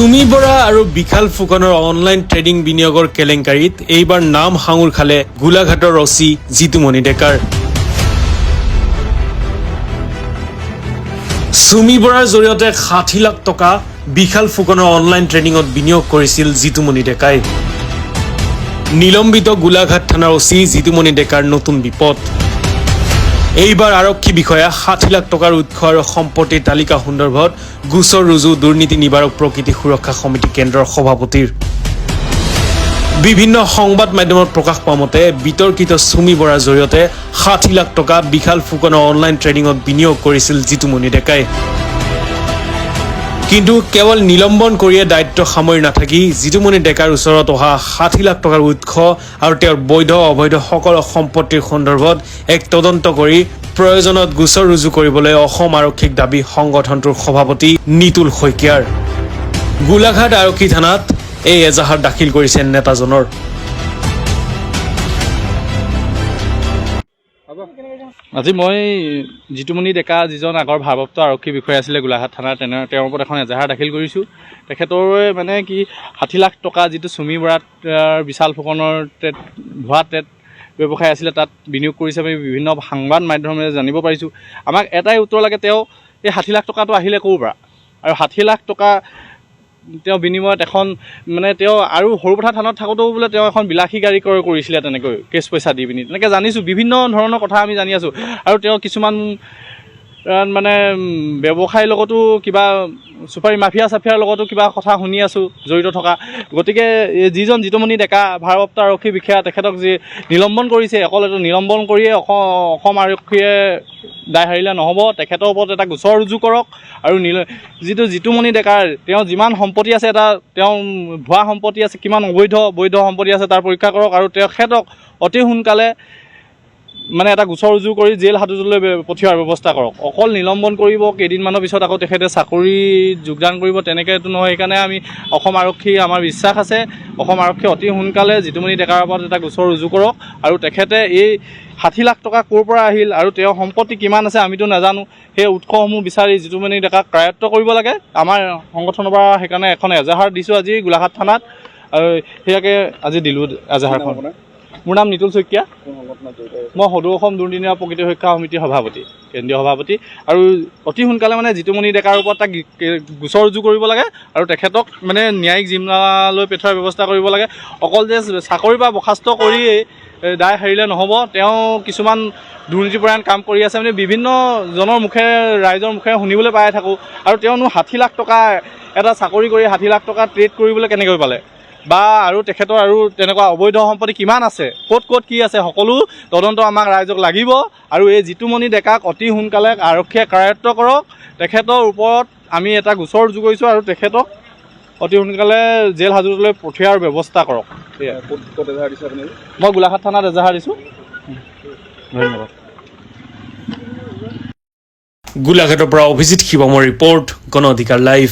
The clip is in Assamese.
সুমি বৰা আৰু বিশাল ফুকনৰ অনলাইন ট্ৰেডিং বিনিয়োগৰ কেলেংকাৰীত এইবাৰ নাম হাঙুৰ খালে গোলাঘাটৰ অচি জিতুমণি ডেকাৰ। সুমি বৰাৰ জৰিয়তে ৬০ লাখ টকা বিশাল ফুকনৰ অনলাইন ট্ৰেডিঙত বিনিয়োগ কৰিছিল জিতুমণি ডেকাই। নিলম্বিত গোলাঘাট থানাৰ অচি জিতুমণি ডেকাৰ নতুন বিপদ। এইবাৰ আৰক্ষী বিষয়া ৬০ লাখ টকাৰ উৎস আৰু সম্পত্তিৰ তালিকা সন্দৰ্ভত গোচৰ ৰুজু দুৰ্নীতি নিবাৰক প্ৰকৃতি সুৰক্ষা সমিতি কেন্দ্ৰৰ সভাপতিৰ। বিভিন্ন সংবাদ মাধ্যমত প্ৰকাশ পোৱা মতে বিতৰ্কিত সুমি বৰাৰ জৰিয়তে ৬০ লাখ টকা বিশাল ফুকনৰ অনলাইন ট্ৰেডিঙত বিনিয়োগ কৰিছিল জিতুমণি ডেকাই। কিন্তু কেৱল নিলম্বন কৰিয়ে দায়িত্ব সামৰি নাথাকি জিতুমণি ডেকাৰ ওচৰত অহা ৬০ লাখ টকাৰ উৎস আৰু তেওঁৰ বৈধ অবৈধ সকলো সম্পত্তিৰ সন্দৰ্ভত এক তদন্ত কৰি প্ৰয়োজনত গোচৰ ৰুজু কৰিবলৈ অসম আৰক্ষীক দাবী সংগঠনটোৰ সভাপতি নিতুল শইকীয়াৰ। গোলাঘাট আৰক্ষী থানাত এই এজাহাৰ দাখিল কৰিছে নেতাজনৰ। আজি মই জিতুমণি ডেকা যিজন আগৰ ভাৰপ্ৰাপ্ত আৰক্ষী বিষয়া আছিলে গোলাঘাট থানাৰ তেওঁৰ ওপৰত এখন এজাহাৰ দাখিল কৰিছোঁ। তেখেতৰে মানে কি ৬০ লাখ টকা যিটো সুমি বৰাৰ বিশাল ফুকনৰ ভুৱা ট্ৰেড ব্যৱসায় আছিলে তাত বিনিয়োগ কৰিছে আমি বিভিন্ন সংবাদ মাধ্যমেৰে জানিব পাৰিছোঁ। আমাক এটাই উত্তৰ লাগে, তেওঁ এই ৬০ লাখ টকাটো আহিলে ক'ৰ পৰা, আৰু ৬০ লাখ টকা তেওঁ বিনিময়ত এখন মানে তেওঁ আৰু সৰুপথাৰ থানাত থাকোঁতেও বোলে তেওঁ এখন বিলাসী গাড়ী ক্ৰয় কৰিছিলে তেনেকৈ কেছ পইচা দি পিনি, তেনেকৈ জানিছোঁ। বিভিন্ন ধৰণৰ কথা আমি জানি আছোঁ। আৰু তেওঁ কিছুমান মানে ব্যৱসায়ৰ লগতো কিবা চুপাৰী মাফিয়া চাফিয়াৰ লগতো কিবা কথা শুনি আছোঁ জড়িত থকা। গতিকে যিজন জিতুমণি ডেকা ভাৰপ্ৰাপ্ত আৰক্ষী বিষয়া তেখেতক যি নিলম্বন কৰিছে, অকল এইটো নিলম্বন কৰিয়ে অসম আৰক্ষীয়ে দায় সাৰিলে নহ'ব। তেখেতৰ ওপৰত এটা গোচৰ ৰুজু কৰক আৰু যিটো জিতুমণি ডেকাৰ তেওঁ যিমান সম্পত্তি আছে, তেওঁ ভুৱা সম্পত্তি আছে, কিমান বৈধ সম্পত্তি আছে তাৰ পৰীক্ষা কৰক আৰু তেখেতক অতি সোনকালে মানে এটা গোচৰ ৰুজু কৰি জেল হাজতলৈ পঠিওৱাৰ ব্যৱস্থা কৰক। অকল নিলম্বন কৰিব, কেইদিনমানৰ পিছত আকৌ তেখেতে চাকৰিত যোগদান কৰিব, তেনেকৈতো নহয়। সেইকাৰণে আমি অসম আৰক্ষী আমাৰ বিশ্বাস আছে, অসম আৰক্ষীয়ে অতি সোনকালে জিতুমণি ডেকাৰ ওপৰত এটা গোচৰ ৰুজু কৰক আৰু তেখেতে এই ৬০ লাখ টকা ক'ৰ পৰা আহিল আৰু তেওঁৰ সম্পত্তি কিমান আছে আমিতো নাজানো, সেই উৎসসমূহ বিচাৰি জিতুমণি ডেকাক কায়ত্ব কৰিব লাগে। আমাৰ সংগঠনৰ পৰা সেইকাৰণে এখন এজাহাৰ দিছোঁ আজি গোলাঘাট থানাত, আৰু সেয়াকে আজি দিলোঁ এজাহাৰখন। মোৰ নাম নিতুল শইকীয়া, মই সদৌ অসম দুৰ্নীতি নিবাৰক প্ৰকৃতি সুৰক্ষা সমিতিৰ সভাপতি, কেন্দ্ৰীয় সভাপতি। আৰু অতি সোনকালে মানে জিতুমণি ডেকাৰ ওপৰত তাক গোচৰ ৰুজু কৰিব লাগে আৰু তেখেতক মানে ন্যায়িক জিম্মালৈ পঠোৱাৰ ব্যৱস্থা কৰিব লাগে। অকল যে চাকৰি বা বৰ্খাস্ত কৰিয়েই দায় সাৰিলে নহ'ব, তেওঁ কিছুমান দুৰ্নীতিপৰায়ণ কাম কৰি আছে মানে বিভিন্ন জনৰ মুখে ৰাইজৰ মুখে শুনিবলৈ পাই থাকোঁ। আৰু তেওঁনো ৬০ লাখ টকা এটা চাকৰি কৰি ৬০ লাখ টকা ট্ৰেড কৰিবলৈ কেনেকৈ পালে, বা আৰু তেখেতৰ আৰু তেনেকুৱা অবৈধ সম্পত্তি কিমান আছে, ক'ত কি আছে, সকলো তদন্ত আমাক ৰাইজক লাগিব। আৰু এই জিতুমণি ডেকাক অতি সোনকালে আৰক্ষীয়ে কায়ত্ব কৰক। তেখেতৰ ওপৰত আমি এটা গোচৰ ৰুজু কৰিছোঁ আৰু তেখেতক অতি সোনকালে জেল হাজতলৈ পঠিওৱাৰ ব্যৱস্থা কৰক। ক'ত এজাহাৰ দিছে আপুনি? মই গোলাঘাট থানাত এজাহাৰ দিছোঁ। ধন্যবাদ। গোলাঘাটৰ পৰা অভিজিত শিৱমৰ ৰিপৰ্ট, গণ অধিকাৰ লাইভ।